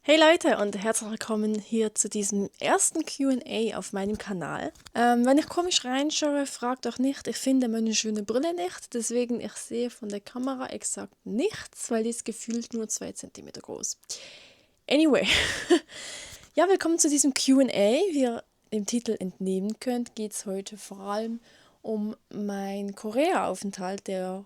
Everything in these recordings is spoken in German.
Hey Leute und herzlich willkommen hier zu diesem ersten Q&A auf meinem Kanal. Wenn ich komisch reinschaue, fragt doch nicht, ich finde meine schöne Brille nicht, deswegen ich sehe von der Kamera exakt nichts, weil die ist gefühlt nur 2 Zentimeter groß. Anyway, ja, willkommen zu diesem Q&A. Wie ihr dem Titel entnehmen könnt, geht es heute vor allem um meinen Korea-Aufenthalt, der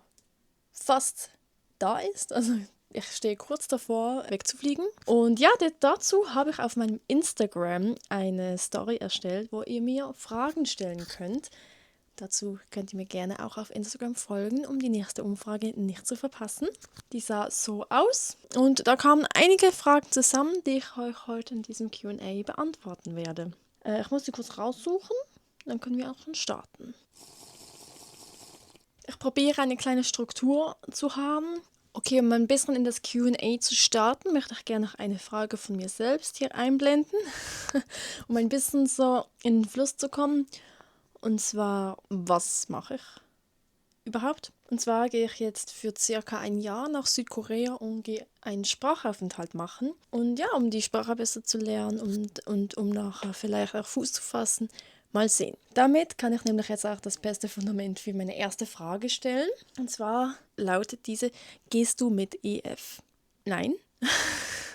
fast da ist. Also ich stehe kurz davor, wegzufliegen. Und ja, dazu habe ich auf meinem Instagram eine Story erstellt, wo ihr mir Fragen stellen könnt. Dazu könnt ihr mir gerne auch auf Instagram folgen, um die nächste Umfrage nicht zu verpassen. Die sah so aus. Und da kamen einige Fragen zusammen, die ich euch heute in diesem Q&A beantworten werde. Ich muss sie kurz raussuchen, dann können wir auch schon starten. Ich probiere eine kleine Struktur zu haben. Okay, um ein bisschen in das Q&A zu starten, möchte ich gerne noch eine Frage von mir selbst hier einblenden, um ein bisschen so in den Fluss zu kommen. Und zwar, was mache ich überhaupt? Und zwar gehe ich jetzt für circa ein Jahr nach Südkorea und gehe einen Sprachaufenthalt machen. Und ja, um die Sprache besser zu lernen und um nachher vielleicht auch Fuß zu fassen. Mal sehen. Damit kann ich nämlich jetzt auch das beste Fundament für meine erste Frage stellen. Und zwar lautet diese: Gehst du mit EF? Nein.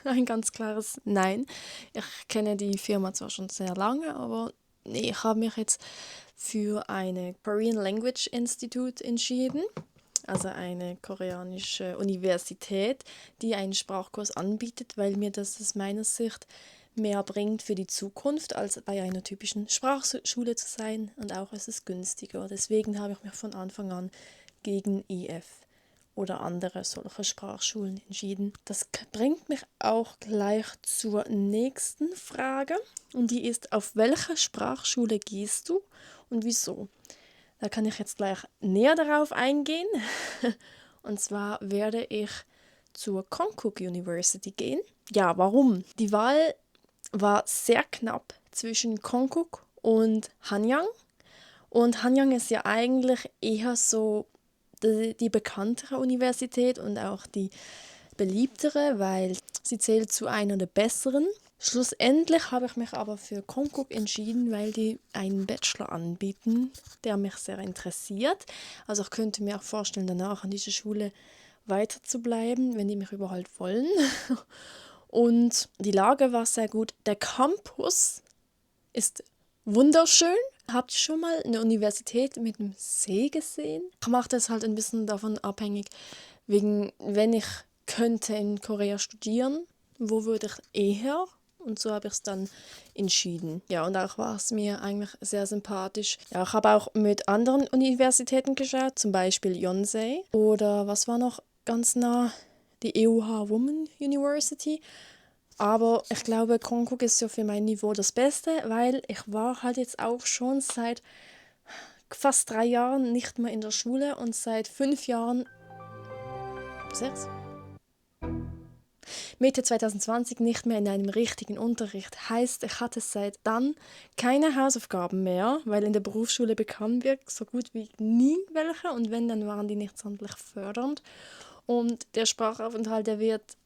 Ein ganz klares Nein. Ich kenne die Firma zwar schon sehr lange, aber nee, ich habe mich jetzt für eine Korean Language Institute entschieden. Also eine koreanische Universität, die einen Sprachkurs anbietet, weil mir das aus meiner Sicht mehr bringt für die Zukunft, als bei einer typischen Sprachschule zu sein. Und auch ist es günstiger. Deswegen habe ich mich von Anfang an gegen EF oder andere solche Sprachschulen entschieden. Das bringt mich auch gleich zur nächsten Frage. Und die ist: Auf welche Sprachschule gehst du und wieso? Da kann ich jetzt gleich näher darauf eingehen. Und zwar werde ich zur Konkuk University gehen. Ja, warum? Die Wahl war sehr knapp zwischen Konkuk und Hanyang. Und Hanyang ist ja eigentlich eher so die bekanntere Universität und auch die beliebtere, weil sie zählt zu einer der besseren. Schlussendlich habe ich mich aber für Konkuk entschieden, weil die einen Bachelor anbieten, der mich sehr interessiert. Also ich könnte mir auch vorstellen, danach an dieser Schule weiter zu bleiben, wenn die mich überhaupt wollen. Und die Lage war sehr gut. Der Campus ist wunderschön. Habt ihr schon mal eine Universität mit einem See gesehen? Ich mache das halt ein bisschen davon abhängig, wegen, wenn ich könnte in Korea studieren, wo würde ich eher? Und so habe ich es dann entschieden. Ja, und auch war es mir eigentlich sehr sympathisch. Ja, ich habe auch mit anderen Universitäten geschaut, zum Beispiel Yonsei. Oder was war noch ganz nah? Die EUH Women University. Aber ich glaube, Konkuk ist ja für mein Niveau das Beste, weil ich war halt jetzt auch schon seit fast 3 Jahren nicht mehr in der Schule und seit 5 Jahren, 6, Mitte 2020 nicht mehr in einem richtigen Unterricht. Heißt, ich hatte seit dann keine Hausaufgaben mehr, weil in der Berufsschule bekamen wir so gut wie nie welche und wenn, dann waren die nicht sonderlich fördernd. Und der Sprachaufenthalt, der wird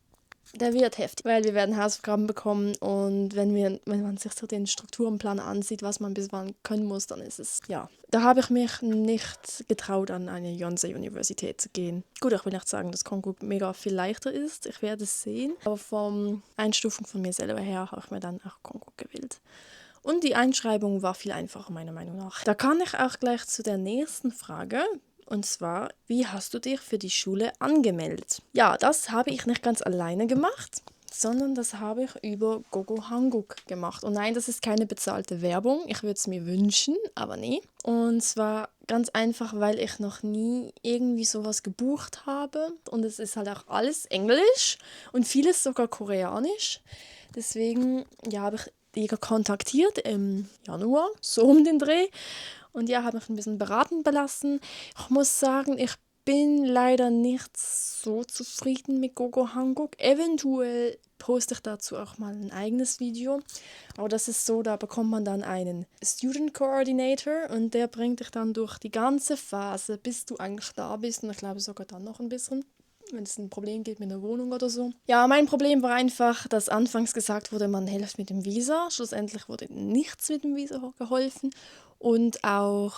heftig, weil wir werden Hausaufgaben bekommen und wenn man sich so den Strukturenplan ansieht, was man bis wann können muss, dann ist es, ja. Da habe ich mich nicht getraut, an eine Yonsei-Universität zu gehen. Gut, ich will nicht sagen, dass Konkuk mega viel leichter ist, ich werde es sehen, aber vom Einstufung von mir selber her habe ich mir dann auch Konkuk gewählt. Und die Einschreibung war viel einfacher, meiner Meinung nach. Da kann ich auch gleich zu der nächsten Frage. Und zwar: Wie hast du dich für die Schule angemeldet? Ja, das habe ich nicht ganz alleine gemacht, sondern das habe ich über Gogo Hanguk gemacht. Und nein, das ist keine bezahlte Werbung. Ich würde es mir wünschen, aber nee. Und zwar ganz einfach, weil ich noch nie irgendwie sowas gebucht habe. Und es ist halt auch alles Englisch und vieles sogar Koreanisch. Deswegen, ja, habe ich die kontaktiert im Januar, so um den Dreh. Und ja, habe mich ein bisschen beraten belassen. Ich muss sagen, ich bin leider nicht so zufrieden mit Gogo Hanguk. Eventuell poste ich dazu auch mal ein eigenes Video. Aber das ist so, da bekommt man dann einen Student Coordinator und der bringt dich dann durch die ganze Phase, bis du eigentlich da bist. Und ich glaube sogar dann noch ein bisschen. wenn es ein Problem gibt mit einer Wohnung oder so. Ja, mein Problem war einfach, dass anfangs gesagt wurde, man hilft mit dem Visa. Schlussendlich wurde nichts mit dem Visa geholfen. Und auch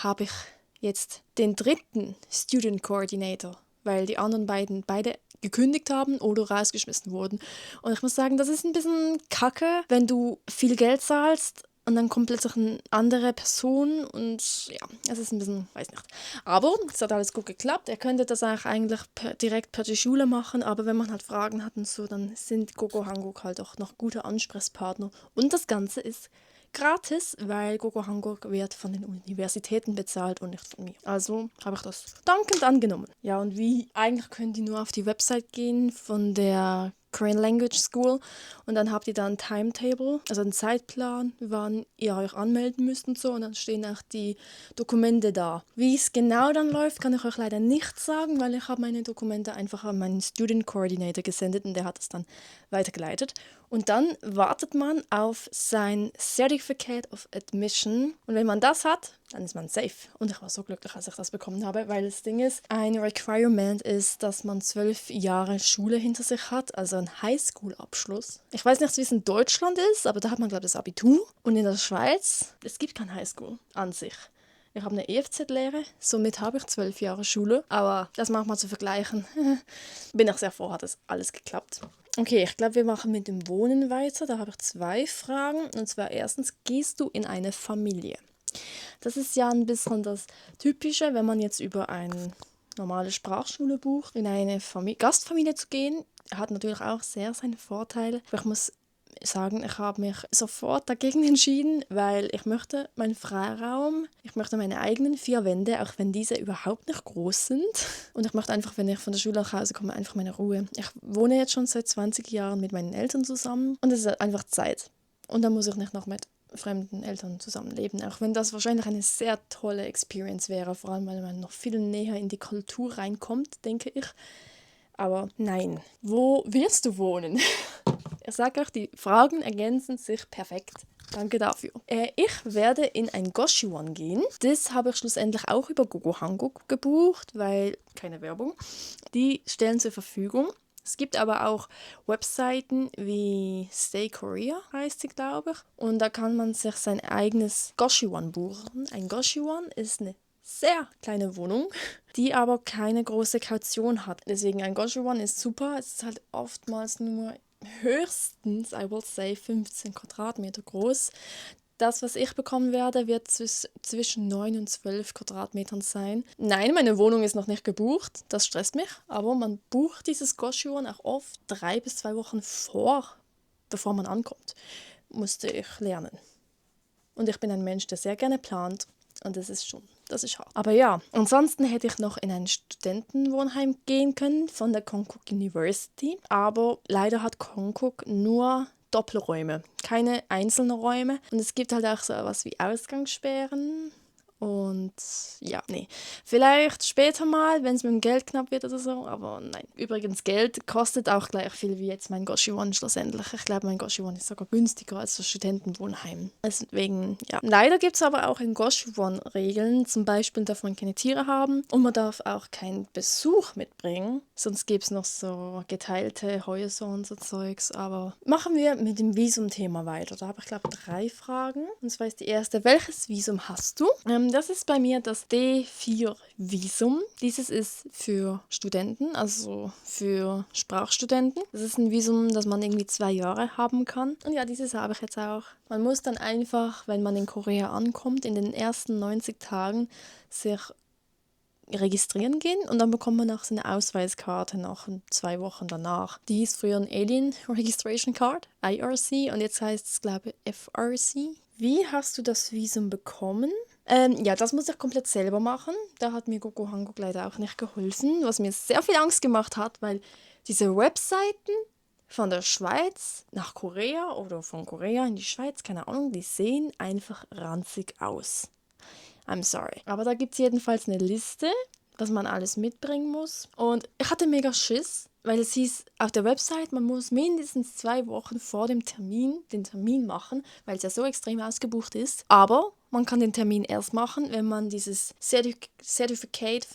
habe ich jetzt den dritten Student Coordinator, weil die anderen beiden beide gekündigt haben oder rausgeschmissen wurden. Und ich muss sagen, das ist ein bisschen kacke, wenn du viel Geld zahlst und dann kommt plötzlich eine andere Person und ja, es ist ein bisschen, weiß nicht. Aber es hat alles gut geklappt. Er könnte das auch eigentlich direkt per die Schule machen, aber wenn man halt Fragen hat und so, dann sind Gogo Hanguk halt auch noch gute Ansprechpartner. Und das Ganze ist gratis, weil Gogo Hanguk wird von den Universitäten bezahlt und nicht von mir. Also habe ich das dankend angenommen. Ja, und wie? Eigentlich können die nur auf die Website gehen von der Korean Language School und dann habt ihr da ein Timetable, also einen Zeitplan, wann ihr euch anmelden müsst und so und dann stehen auch die Dokumente da. Wie es genau dann läuft, kann ich euch leider nicht sagen, weil ich habe meine Dokumente einfach an meinen Student Coordinator gesendet und der hat es dann weitergeleitet. Und dann wartet man auf sein Certificate of Admission und wenn man das hat, dann ist man safe. Und ich war so glücklich, als ich das bekommen habe, weil das Ding ist, ein Requirement ist, dass man 12 Jahre Schule hinter sich hat, also einen Highschool-Abschluss. Ich weiß nicht, wie es in Deutschland ist, aber da hat man, glaube ich, das Abitur. Und in der Schweiz, es gibt kein Highschool an sich. Ich habe eine EFZ-Lehre, somit habe ich 12 Jahre Schule. Aber das manchmal zu vergleichen, bin ich sehr froh, hat das alles geklappt. Okay, ich glaube, wir machen mit dem Wohnen weiter. Da habe ich 2 Fragen. Und zwar erstens, gehst du in eine Familie? Das ist ja ein bisschen das Typische, wenn man jetzt über eine normale Sprachschule bucht, in eine Gastfamilie zu gehen. Hat natürlich auch sehr seine Vorteile. Aber ich muss sagen, ich habe mich sofort dagegen entschieden, weil ich möchte meinen Freiraum, ich möchte meine eigenen 4 Wände, auch wenn diese überhaupt nicht groß sind. Und ich möchte einfach, wenn ich von der Schule nach Hause komme, einfach meine Ruhe. Ich wohne jetzt schon seit 20 Jahren mit meinen Eltern zusammen und es ist einfach Zeit. Und dann muss ich nicht noch mit fremden Eltern zusammenleben, auch wenn das wahrscheinlich eine sehr tolle Experience wäre, vor allem weil man noch viel näher in die Kultur reinkommt, denke ich. Aber nein, wo willst du wohnen? Ich sage euch, die Fragen ergänzen sich perfekt. Danke dafür. Ich werde in ein Goshiwon gehen. Das habe ich schlussendlich auch über Gogo Hanguk gebucht, weil, keine Werbung, die stellen zur Verfügung. Es gibt aber auch Webseiten wie Stay Korea, heißt sie, glaube ich. Und da kann man sich sein eigenes Goshiwon buchen. Ein Goshiwon ist eine sehr kleine Wohnung, die aber keine große Kaution hat. Deswegen ein Goshiwon ist super. Es ist halt oftmals nur höchstens, I will say, 15 Quadratmeter groß. Das, was ich bekommen werde, wird zwischen 9 und 12 Quadratmetern sein. Nein, meine Wohnung ist noch nicht gebucht. Das stresst mich. Aber man bucht dieses Goshiwon auch oft 3 bis 2 Wochen bevor man ankommt. Musste ich lernen. Und ich bin ein Mensch, der sehr gerne plant. Und das ist hart. Aber ja, ansonsten hätte ich noch in ein Studentenwohnheim gehen können von der Konkuk University. Aber leider hat Konkuk nur Doppelräume, keine einzelnen Räume. Und es gibt halt auch so etwas wie Ausgangssperren. Und ja, nee. Vielleicht später mal, wenn es mit dem Geld knapp wird oder so, aber nein. Übrigens, Geld kostet auch gleich viel wie jetzt mein Goshiwon schlussendlich. Ich glaube, mein Goshiwon ist sogar günstiger als das Studentenwohnheim. Deswegen, ja. Leider gibt es aber auch in Goshiwon Regeln. Zum Beispiel darf man keine Tiere haben und man darf auch keinen Besuch mitbringen. Sonst gibt es noch so geteilte Häuser und so Zeugs. Aber machen wir mit dem Visum-Thema weiter. Da habe ich, glaube ich, 3 Fragen. Und zwar ist die erste, welches Visum hast du? Das ist bei mir das D4-Visum. Dieses ist für Studenten, also für Sprachstudenten. Das ist ein Visum, das man irgendwie 2 Jahre haben kann. Und ja, dieses habe ich jetzt auch. Man muss dann einfach, wenn man in Korea ankommt, in den ersten 90 Tagen sich registrieren gehen und dann bekommt man auch seine Ausweiskarte nach 2 Wochen danach. Die hieß früher ein Alien Registration Card, IRC, und jetzt heißt es, glaube ich, FRC. Wie hast du das Visum bekommen? Ja, das muss ich komplett selber machen. Da hat mir Gogo Hanguk leider auch nicht geholfen, was mir sehr viel Angst gemacht hat, weil diese Webseiten von der Schweiz nach Korea oder von Korea in die Schweiz, keine Ahnung, die sehen einfach ranzig aus. I'm sorry. Aber da gibt es jedenfalls eine Liste, was man alles mitbringen muss. Und ich hatte mega Schiss, weil es hieß auf der Website, man muss mindestens 2 Wochen vor dem Termin den Termin machen, weil es ja so extrem ausgebucht ist. Aber man kann den Termin erst machen, wenn man dieses Certificate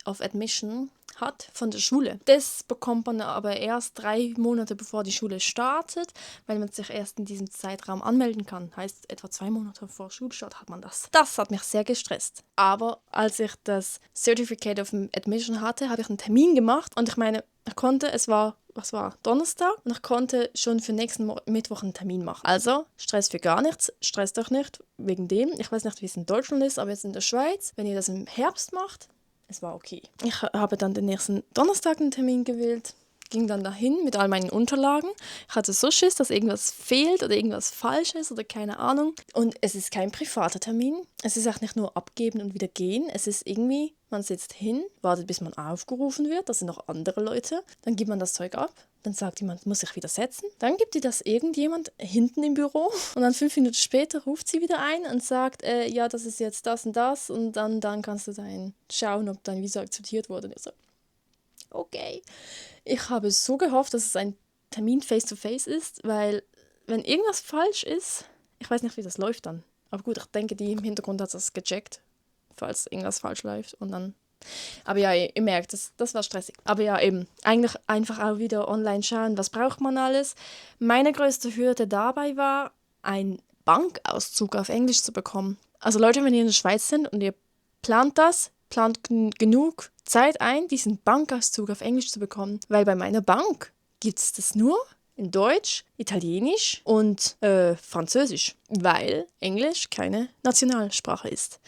of Admission hat von der Schule. Das bekommt man aber erst 3 Monate bevor die Schule startet, weil man sich erst in diesem Zeitraum anmelden kann. Heißt, etwa 2 Monate vor Schulstart hat man das. Das hat mich sehr gestresst. Aber als ich das Certificate of Admission hatte, habe ich einen Termin gemacht und ich meine, ich konnte, was war Donnerstag und ich konnte schon für nächsten Mittwoch einen Termin machen. Also, Stress für gar nichts, stresst euch nicht wegen dem. Ich weiß nicht, wie es in Deutschland ist, aber jetzt in der Schweiz, wenn ihr das im Herbst macht, es war okay. Ich habe dann den nächsten Donnerstag einen Termin gewählt, ging dann dahin mit all meinen Unterlagen. Ich hatte so Schiss, dass irgendwas fehlt oder irgendwas falsch ist oder keine Ahnung. Und es ist kein privater Termin. Es ist auch nicht nur abgeben und wieder gehen. Es ist irgendwie, man sitzt hin, wartet, bis man aufgerufen wird. Das sind noch andere Leute. Dann gibt man das Zeug ab. Dann sagt jemand, muss sich wieder setzen. Dann gibt dir das irgendjemand hinten im Büro. Und dann 5 Minuten später ruft sie wieder ein und sagt, ja, das ist jetzt das und das. Und dann kannst du schauen, ob dein Visa akzeptiert wurde. Und ich so, okay. Ich habe so gehofft, dass es ein Termin face-to-face ist, weil wenn irgendwas falsch ist, ich weiß nicht, wie das läuft dann. Aber gut, ich denke, die im Hintergrund hat das gecheckt, falls irgendwas falsch läuft. Und dann. Aber ja, ihr merkt, das war stressig. Aber ja, eben, eigentlich einfach auch wieder online schauen, was braucht man alles. Meine größte Hürde dabei war, einen Bankauszug auf Englisch zu bekommen. Also Leute, wenn ihr in der Schweiz sind und ihr plant genug Zeit ein, diesen Bankauszug auf Englisch zu bekommen. Weil bei meiner Bank gibt es das nur in Deutsch, Italienisch und Französisch, weil Englisch keine Nationalsprache ist.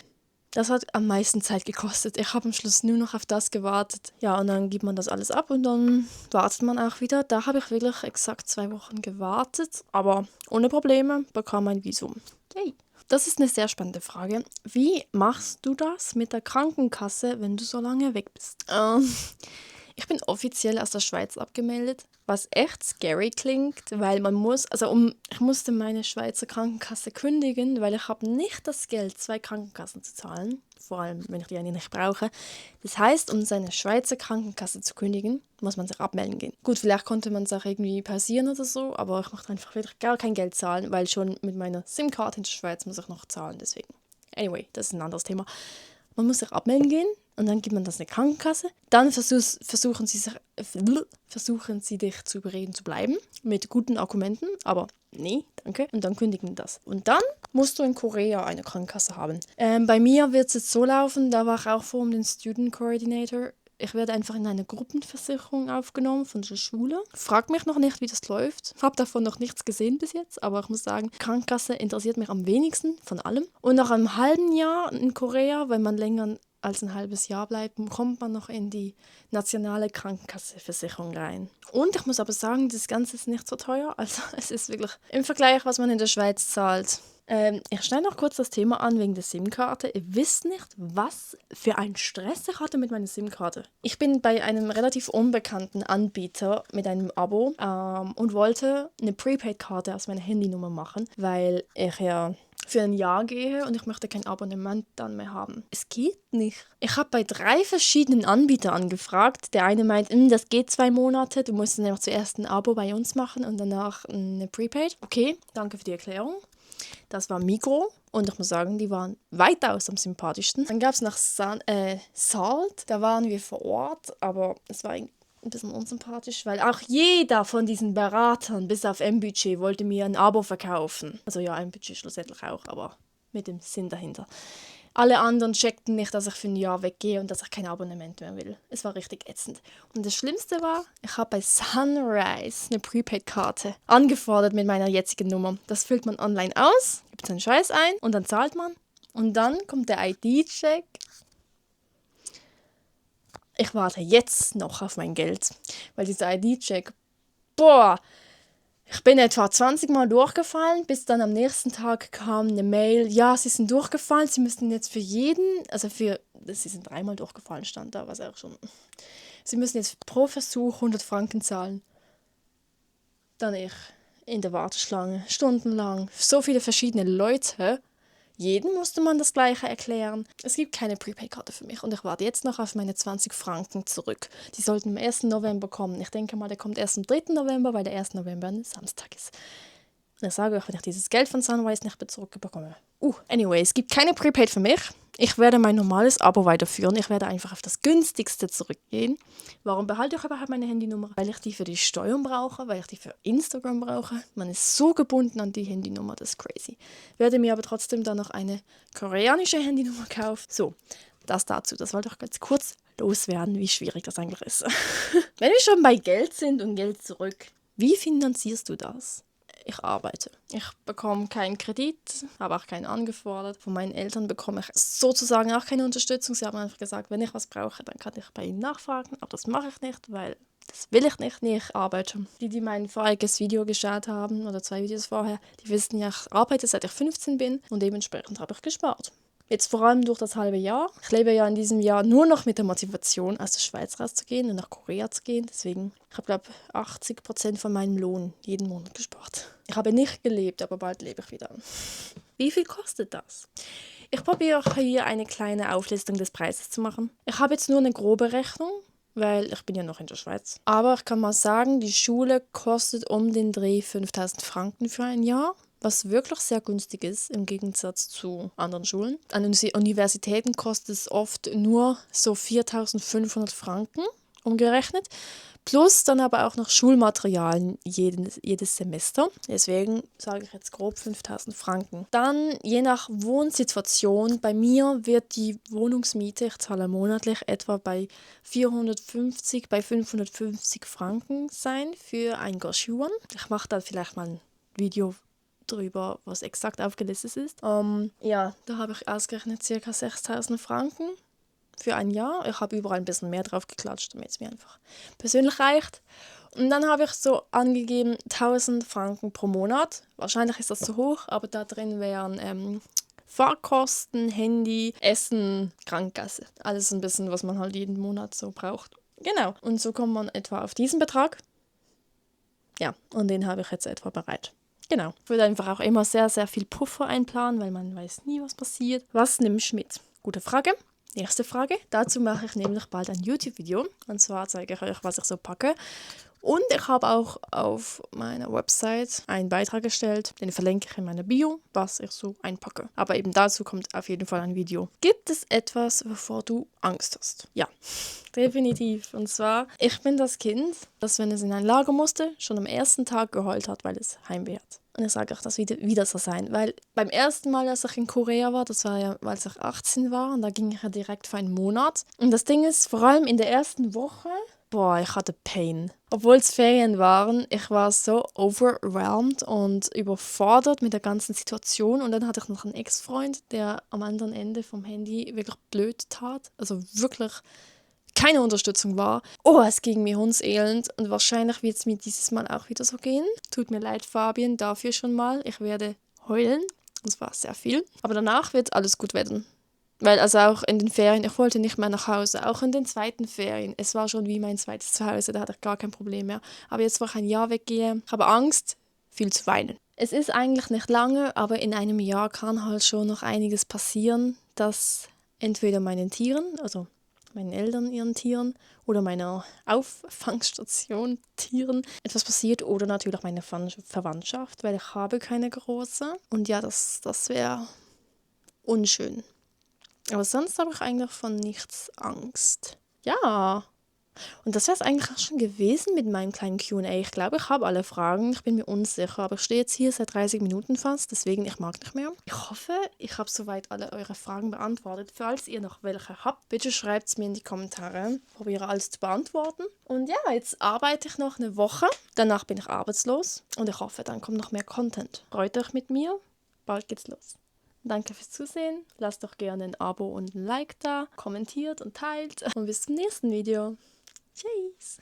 Das hat am meisten Zeit gekostet. Ich habe am Schluss nur noch auf das gewartet. Ja, und dann gibt man das alles ab und dann wartet man auch wieder. Da habe ich wirklich exakt 2 Wochen gewartet, aber ohne Probleme bekam ein Visum. Yay! Das ist eine sehr spannende Frage. Wie machst du das mit der Krankenkasse, wenn du so lange weg bist? Ich bin offiziell aus der Schweiz abgemeldet, was echt scary klingt, weil ich musste meine Schweizer Krankenkasse kündigen, weil ich habe nicht das Geld, 2 Krankenkassen zu zahlen, vor allem wenn ich die eine nicht brauche. Das heißt, um seine Schweizer Krankenkasse zu kündigen, muss man sich abmelden gehen. Gut, vielleicht konnte man es auch irgendwie pausieren oder so, aber ich möchte einfach wieder gar kein Geld zahlen, weil schon mit meiner SIM-Karte in der Schweiz muss ich noch zahlen, deswegen. Anyway, das ist ein anderes Thema. Man muss sich abmelden gehen und dann gibt man das in die Krankenkasse. Dann versuchen sie dich zu überreden zu bleiben mit guten Argumenten, aber nee, danke. Und dann kündigen das. Und dann musst du in Korea eine Krankenkasse haben. Bei mir wird es jetzt so laufen, da war ich auch vor den Student Coordinator. Ich werde einfach in eine Gruppenversicherung aufgenommen von der Schule. Frag mich noch nicht, wie das läuft. Ich habe davon noch nichts gesehen bis jetzt, aber ich muss sagen, Krankenkasse interessiert mich am wenigsten von allem. Und nach einem halben Jahr in Korea, wenn man länger als ein halbes Jahr bleibt, kommt man noch in die nationale Krankenkassenversicherung rein. Und ich muss aber sagen, das Ganze ist nicht so teuer. Also es ist wirklich im Vergleich, was man in der Schweiz zahlt. Ich schneide noch kurz das Thema an wegen der SIM-Karte. Ihr wisst nicht, was für einen Stress ich hatte mit meiner SIM-Karte. Ich bin bei einem relativ unbekannten Anbieter mit einem Abo und wollte eine Prepaid-Karte aus meiner Handynummer machen, weil ich ja für ein Jahr gehe und ich möchte kein Abonnement dann mehr haben. Es geht nicht. Ich habe bei 3 verschiedenen Anbietern angefragt. Der eine meint, das geht 2 Monate, du musst dann einfach zuerst ein Abo bei uns machen und danach eine Prepaid. Okay, danke für die Erklärung. Das war Migros und ich muss sagen, die waren weitaus am sympathischsten. Dann gab es noch Salt, da waren wir vor Ort, aber es war ein bisschen unsympathisch, weil auch jeder von diesen Beratern, bis auf M-Budget, wollte mir ein Abo verkaufen. Also ja, M-Budget schlussendlich auch, aber mit dem Sinn dahinter. Alle anderen checkten nicht, dass ich für ein Jahr weggehe und dass ich kein Abonnement mehr will. Es war richtig ätzend. Und das Schlimmste war, ich habe bei Sunrise eine Prepaid-Karte angefordert mit meiner jetzigen Nummer. Das füllt man online aus, gibt seinen Scheiß ein und dann zahlt man. Und dann kommt der ID-Check. Ich warte jetzt noch auf mein Geld, weil dieser ID-Check, ich bin etwa 20 Mal durchgefallen, bis dann am nächsten Tag kam eine Mail, ja, Sie sind durchgefallen, Sie müssen jetzt Sie sind 3 Mal durchgefallen, stand da, was auch schon. Sie müssen jetzt pro Versuch 100 Franken zahlen. Dann ich in der Warteschlange, stundenlang, so viele verschiedene Leute. Jedem musste man das Gleiche erklären. Es gibt keine Prepaid-Karte für mich und ich warte jetzt noch auf meine 20 Franken zurück. Die sollten am 1. November kommen. Ich denke mal, der kommt erst am 3. November, weil der 1. November ein Samstag ist. Und ich sage euch, wenn ich dieses Geld von Sunrise nicht mehr zurückbekomme. Anyway, es gibt keine Prepaid für mich. Ich werde mein normales Abo weiterführen. Ich werde einfach auf das günstigste zurückgehen. Warum behalte ich überhaupt meine Handynummer? Weil ich die für die Steuern brauche, weil ich die für Instagram brauche. Man ist so gebunden an die Handynummer, das ist crazy. Werde mir aber trotzdem dann noch eine koreanische Handynummer kaufen. So, das dazu. Das wollte ich ganz kurz loswerden, wie schwierig das eigentlich ist. Wenn wir schon bei Geld sind und Geld zurück, wie finanzierst du das? Ich arbeite. Ich bekomme keinen Kredit, habe auch keinen angefordert. Von meinen Eltern bekomme ich sozusagen auch keine Unterstützung. Sie haben einfach gesagt, wenn ich was brauche, dann kann ich bei ihnen nachfragen. Aber das mache ich nicht, weil das will ich nicht. Nee, ich arbeite. Die mein voriges Video geschaut haben, oder 2 Videos vorher, die wissen ja, ich arbeite seit ich 15 bin und dementsprechend habe ich gespart. Jetzt vor allem durch das halbe Jahr. Ich lebe ja in diesem Jahr nur noch mit der Motivation, aus der Schweiz rauszugehen und nach Korea zu gehen. Deswegen, ich habe, glaube ich, 80% von meinem Lohn jeden Monat gespart. Ich habe nicht gelebt, aber bald lebe ich wieder. Wie viel kostet das? Ich probiere auch hier eine kleine Auflistung des Preises zu machen. Ich habe jetzt nur eine grobe Rechnung, weil ich bin ja noch in der Schweiz. Aber ich kann mal sagen, die Schule kostet um den Dreh 5.000 Franken für ein Jahr. Was wirklich sehr günstig ist im Gegensatz zu anderen Schulen. An Universitäten kostet es oft nur so 4.500 Franken umgerechnet. Plus dann aber auch noch Schulmaterialien jedes Semester. Deswegen sage ich jetzt grob 5.000 Franken. Dann je nach Wohnsituation, bei mir wird die Wohnungsmiete, ich zahle monatlich etwa bei 450, bei 550 Franken sein für ein Goschuan. Ich mache dann vielleicht mal ein Video drüber, was exakt aufgelistet ist. Ja, da habe ich ausgerechnet ca. 6.000 Franken für ein Jahr. Ich habe überall ein bisschen mehr drauf geklatscht, damit es mir einfach persönlich reicht. Und dann habe ich so angegeben 1.000 Franken pro Monat. Wahrscheinlich ist das zu hoch, aber da drin wären Fahrkosten, Handy, Essen, Krankenkasse. Alles ein bisschen, was man halt jeden Monat so braucht. Genau. Und so kommt man etwa auf diesen Betrag. Ja, und den habe ich jetzt etwa bereit. Genau. Ich würde einfach auch immer sehr, sehr viel Puffer einplanen, weil man weiß nie, was passiert. Was nimmst du mit? Gute Frage. Nächste Frage. Dazu mache ich nämlich bald ein YouTube-Video. Und zwar zeige ich euch, was ich so packe. Und ich habe auch auf meiner Website einen Beitrag gestellt, den verlinke ich in meiner Bio, was ich so einpacke. Aber eben dazu kommt auf jeden Fall ein Video. Gibt es etwas, wovor du Angst hast? Ja, definitiv. Und zwar, ich bin das Kind, das, wenn es in ein Lager musste, schon am ersten Tag geheult hat, weil es Heimweh hat. Und ich sage auch, das wieder so sein. Weil beim ersten Mal, als ich in Korea war, das war ja, als ich 18 war, und da ging ich ja direkt für einen Monat. Und das Ding ist, vor allem in der ersten Woche, ich hatte Pain. Obwohl es Ferien waren, ich war so overwhelmed und überfordert mit der ganzen Situation. Und dann hatte ich noch einen Ex-Freund, der am anderen Ende vom Handy wirklich blöd tat. Also wirklich keine Unterstützung war. Es ging mir hundselend und wahrscheinlich wird es mir dieses Mal auch wieder so gehen. Tut mir leid, Fabian, dafür schon mal. Ich werde heulen. Und zwar sehr viel. Aber danach wird alles gut werden. Weil also auch in den Ferien, ich wollte nicht mehr nach Hause. Auch in den zweiten Ferien. Es war schon wie mein zweites Zuhause, da hatte ich gar kein Problem mehr. Aber jetzt, wo ich ein Jahr weggehe, habe Angst, viel zu weinen. Es ist eigentlich nicht lange, aber in einem Jahr kann halt schon noch einiges passieren, dass entweder meinen Tieren, also meinen Eltern, ihren Tieren oder meiner Auffangstation Tieren etwas passiert oder natürlich meine Verwandtschaft, weil ich habe keine große. Und ja, das wäre unschön. Aber sonst habe ich eigentlich von nichts Angst. Ja, und das wäre es eigentlich auch schon gewesen mit meinem kleinen Q&A. Ich glaube, ich habe alle Fragen. Ich bin mir unsicher, aber ich stehe jetzt hier seit 30 Minuten fast, deswegen ich mag nicht mehr. Ich hoffe, ich habe soweit alle eure Fragen beantwortet. Falls ihr noch welche habt, bitte schreibt es mir in die Kommentare. Ich probiere alles zu beantworten. Und ja, jetzt arbeite ich noch eine Woche. Danach bin ich arbeitslos und ich hoffe, dann kommt noch mehr Content. Freut euch mit mir. Bald geht's los. Danke fürs Zusehen. Lasst doch gerne ein Abo und ein Like da, kommentiert und teilt. Und bis zum nächsten Video. Tschüss.